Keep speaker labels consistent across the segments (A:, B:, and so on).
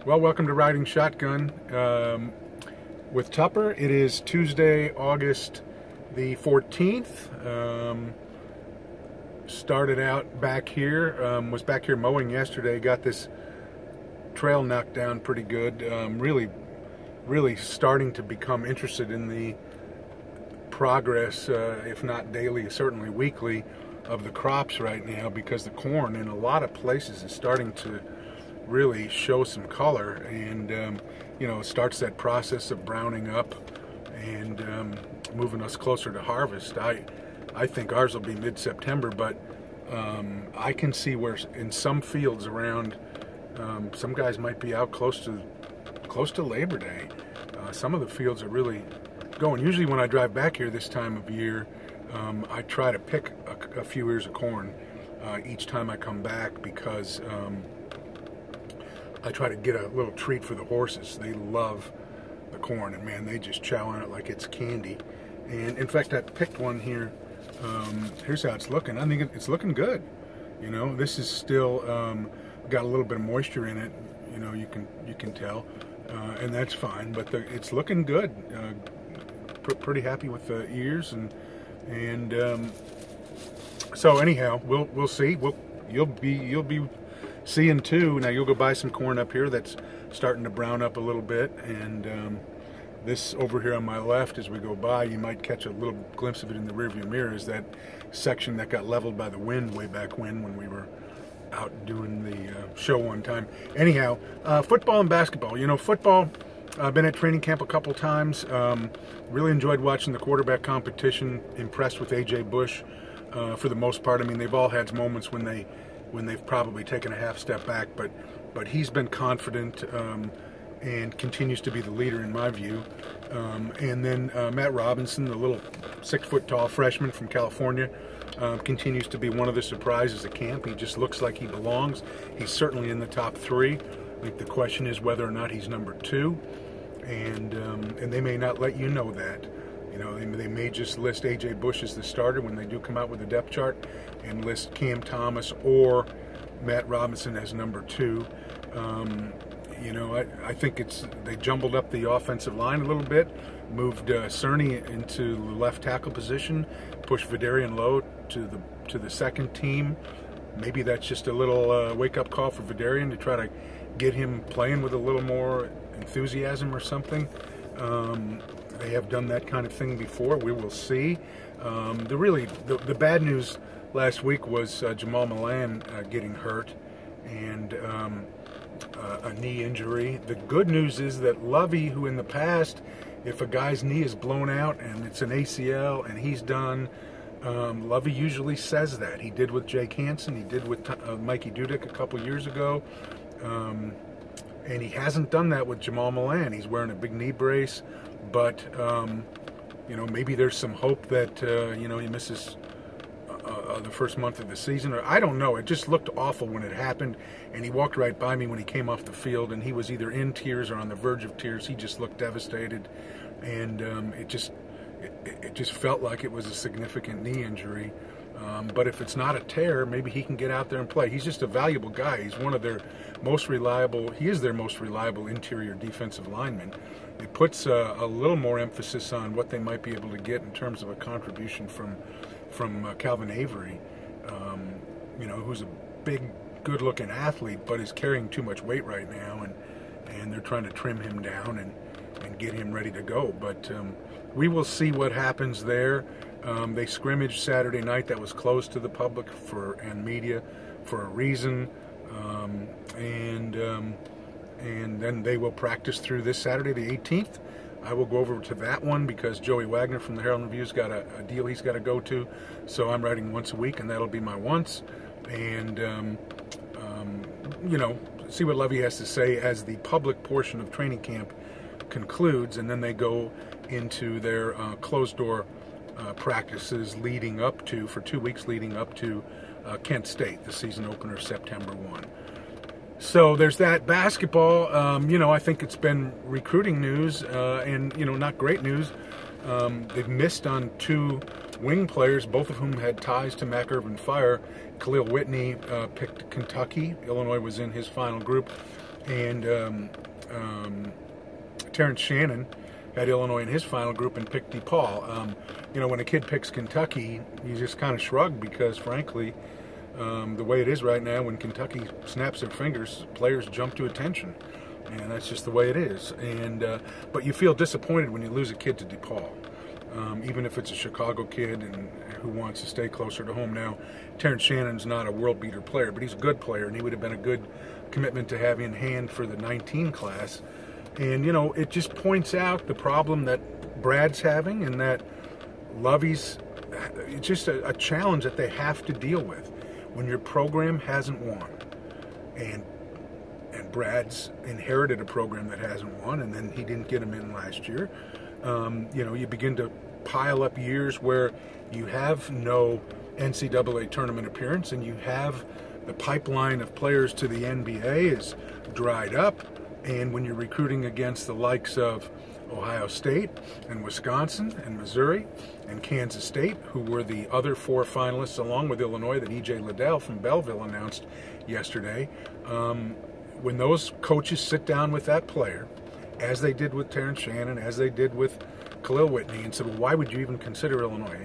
A: Well, welcome to Riding Shotgun with Tupper. It is Tuesday, August the 14th. Started out back here, was back here mowing yesterday, got this trail knocked down pretty good. Really starting to become interested in the progress, if not daily, certainly weekly, of the crops right now, because the corn in a lot of places is starting to really show some color, and starts that process of browning up and moving us closer to harvest. I think ours will be mid-September, but I can see where in some fields around, some guys might be out close to Labor Day. Some of the fields are really going. Usually when I drive back here this time of year, I try to pick a few ears of corn each time I come back, because I try to get a little treat for the horses. They love the corn, and man, they just chow on it like it's candy. And in fact, I picked one here. Here's how it's looking. I think it's looking good. This is still got a little bit of moisture in it. You can tell, and that's fine. But it's looking good. Pretty happy with the ears, and so anyhow, we'll see. You'll be seeing too. Now you'll go buy some corn up here that's starting to brown up a little bit, and this over here on my left, as we go by, you might catch a little glimpse of it in the rearview mirror, is that section that got leveled by the wind way back when we were out doing the show one time. Anyhow, football and basketball. Football, I've been at training camp a couple times. Really enjoyed watching the quarterback competition. Impressed with A.J. Bush for the most part. I mean, they've all had moments when they've probably taken a half step back, but he's been confident and continues to be the leader in my view. And then Matt Robinson, the little 6-foot-tall freshman from California, continues to be one of the surprises at camp. He just looks like he belongs. He's certainly in the top 3. I think the question is whether or not he's number 2, and they may not let you know that. They may just list A.J. Bush as the starter when they do come out with the depth chart, and list Cam Thomas or Matt Robinson as number 2. I think they jumbled up the offensive line a little bit, moved Cerny into the left tackle position, pushed Vidarian Lowe to the second team. Maybe that's just a little wake-up call for Vidarian to try to get him playing with a little more enthusiasm or something. They have done that kind of thing before. We will see. The bad news last week was Jamal Milan getting hurt, and a knee injury. The good news is that Lovey, who in the past, if a guy's knee is blown out and it's an ACL and he's done, Lovey usually says that. He did with Jake Hansen. He did with Mikey Dudek a couple years ago. And he hasn't done that with Jamal Milan. He's wearing a big knee brace, but maybe there's some hope that he misses the first month of the season, or I don't know. It just looked awful when it happened, and he walked right by me when he came off the field, and he was either in tears or on the verge of tears. He just looked devastated, and it just felt like it was a significant knee injury. But if it's not a tear, maybe he can get out there and play. He's just a valuable guy. He's one of their most reliable. He is their most reliable interior defensive lineman. It puts a little more emphasis on what they might be able to get in terms of a contribution from Calvin Avery, who's a big, good-looking athlete, but is carrying too much weight right now, and they're trying to trim him down and get him ready to go. But we will see what happens there. They scrimmaged Saturday night. That was closed to the public and media for a reason, and then they will practice through this Saturday, the 18th. I will go over to that one because Joey Wagner from the Herald Review's got a deal he's got to go to, so I'm writing once a week, and that'll be my once. And see what Lovey has to say as the public portion of training camp concludes, and then they go into their closed-door practices for 2 weeks leading up to Kent State, the season opener, September 1. So there's that. Basketball, I think it's been recruiting news, and, not great news. They've missed on 2 wing players, both of whom had ties to Mac Irvin Fire. Khalil Whitney picked Kentucky. Illinois was in his final group. And Terrence Shannon had Illinois in his final group and picked DePaul. You know, when a kid picks Kentucky, you just kind of shrug because, frankly, the way it is right now, when Kentucky snaps their fingers, players jump to attention. And that's just the way it is. And but you feel disappointed when you lose a kid to DePaul, even if it's a Chicago kid and who wants to stay closer to home. Now, Terrence Shannon's not a world beater player, but he's a good player, and he would have been a good commitment to have in hand for the 19 class. And, you know, it just points out the problem that Brad's having and that Lovey's, it's just a challenge that they have to deal with when your program hasn't won. And Brad's inherited a program that hasn't won, and then he didn't get him in last year. You know, you begin to pile up years where you have no NCAA tournament appearance, and you have the pipeline of players to the NBA is dried up. And when you're recruiting against the likes of Ohio State and Wisconsin and Missouri and Kansas State, who were the other 4 finalists along with Illinois that E.J. Liddell from Belleville announced yesterday, when those coaches sit down with that player, as they did with Terrence Shannon, as they did with Khalil Whitney, and said, well, why would you even consider Illinois?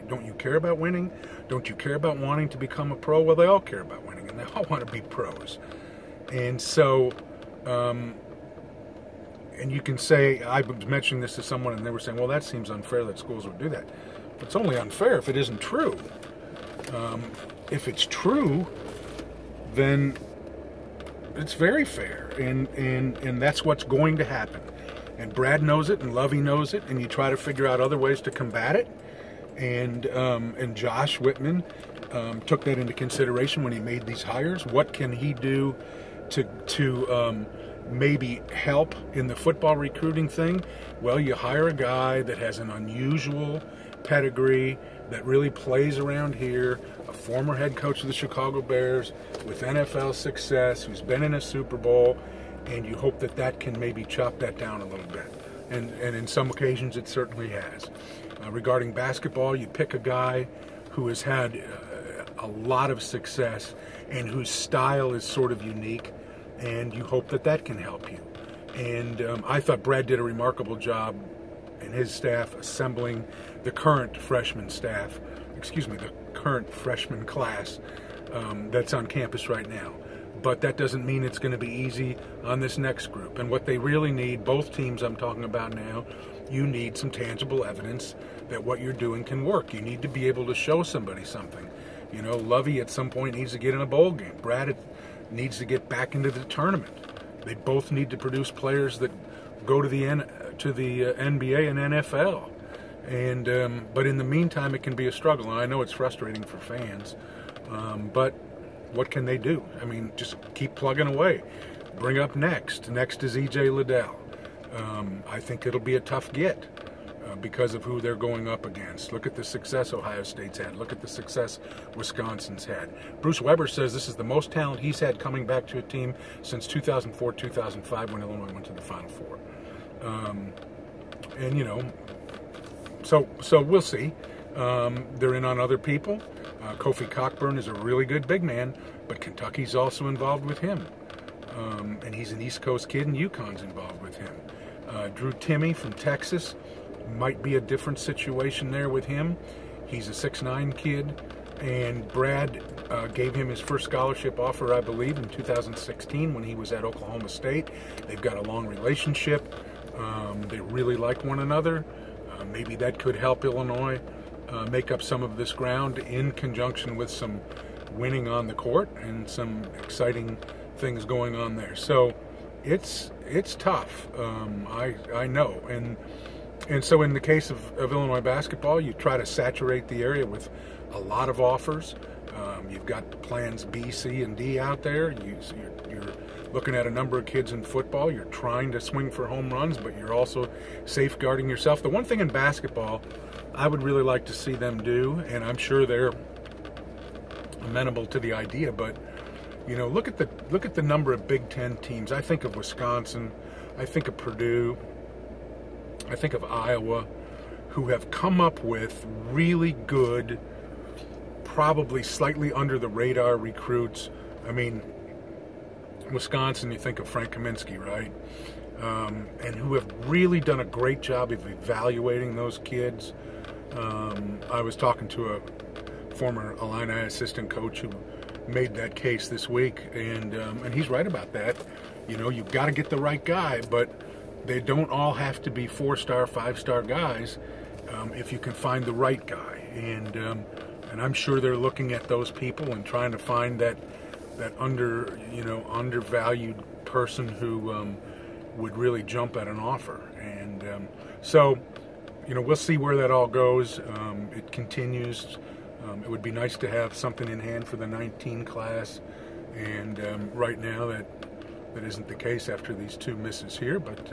A: Don't you care about winning? Don't you care about wanting to become a pro? Well, they all care about winning, and they all want to be pros. And so, and you can say, I was mentioning this to someone, and they were saying, well, that seems unfair that schools would do that. It's only unfair if it isn't true. If it's true, then it's very fair, and that's what's going to happen. And Brad knows it, and Lovey knows it, and you try to figure out other ways to combat it. And Josh Whitman took that into consideration when he made these hires. What can he do to maybe help in the football recruiting thing? Well, you hire a guy that has an unusual pedigree, that really plays around here, a former head coach of the Chicago Bears with NFL success, who's been in a Super Bowl, and you hope that that can maybe chop that down a little bit. And in some occasions it certainly has. Regarding basketball, you pick a guy who has had a lot of success and whose style is sort of unique, and you hope that that can help you. And I thought Brad did a remarkable job and his staff assembling the current freshman staff, the current freshman class that's on campus right now. But that doesn't mean it's going to be easy on this next group. And what they really need, both teams I'm talking about now, you need some tangible evidence that what you're doing can work. You need to be able to show somebody something. You know, Lovey at some point needs to get in a bowl game. Brad needs to get back into the tournament. They both need to produce players that go to the NBA and NFL. And but in the meantime, it can be a struggle. And I know it's frustrating for fans, but what can they do? I mean, just keep plugging away. Bring up next. Next is E.J. Liddell. I think it'll be a tough get because of who they're going up against. Look at the success Ohio State's had. Look at the success Wisconsin's had. Bruce Weber says this is the most talent he's had coming back to a team since 2004-2005 when Illinois went to the Final Four. And, you know, so we'll see. They're in on other people. Kofi Cockburn is a really good big man, but Kentucky's also involved with him. And he's an East Coast kid, and UConn's involved with him. Drew Timme from Texas, might be a different situation there with him. He's a 6'9" kid, and Brad gave him his first scholarship offer, I believe, in 2016 when he was at Oklahoma State. They've got a long relationship. They really like one another. Maybe that could help Illinois make up some of this ground in conjunction with some winning on the court and some exciting things going on there. So it's tough. I know. And so in the case of Illinois basketball, you try to saturate the area with a lot of offers. You've got plans B, C, and D out there. You're looking at a number of kids in football. You're trying to swing for home runs, but you're also safeguarding yourself. The one thing in basketball I would really like to see them do, and I'm sure they're amenable to the idea, but you know, look at the number of Big Ten teams. I think of Wisconsin, I think of Purdue, I think of Iowa, who have come up with really good, probably slightly under the radar recruits. I mean, Wisconsin, you think of Frank Kaminsky, right? And who have really done a great job of evaluating those kids. I was talking to a former Illini assistant coach who made that case this week, and he's right about that. You know, you've got to get the right guy, but they don't all have to be 4-star, 5-star guys if you can find the right guy. And I'm sure they're looking at those people and trying to find that undervalued person who would really jump at an offer. And so, you know, we'll see where that all goes. It continues. It would be nice to have something in hand for the 19 class, and right now that isn't the case after these 2 misses here, but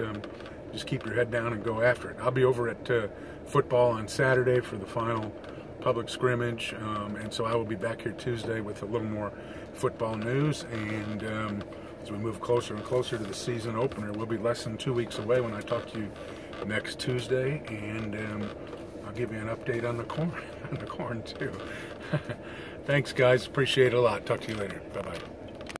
A: just keep your head down and go after it. I'll be over at football on Saturday for the final public scrimmage, and so I will be back here Tuesday with a little more football news, and as we move closer and closer to the season opener, we'll be less than 2 weeks away when I talk to you next Tuesday, and I'll give you an update on the corn too. Thanks, guys. Appreciate it a lot. Talk to you later. Bye-bye.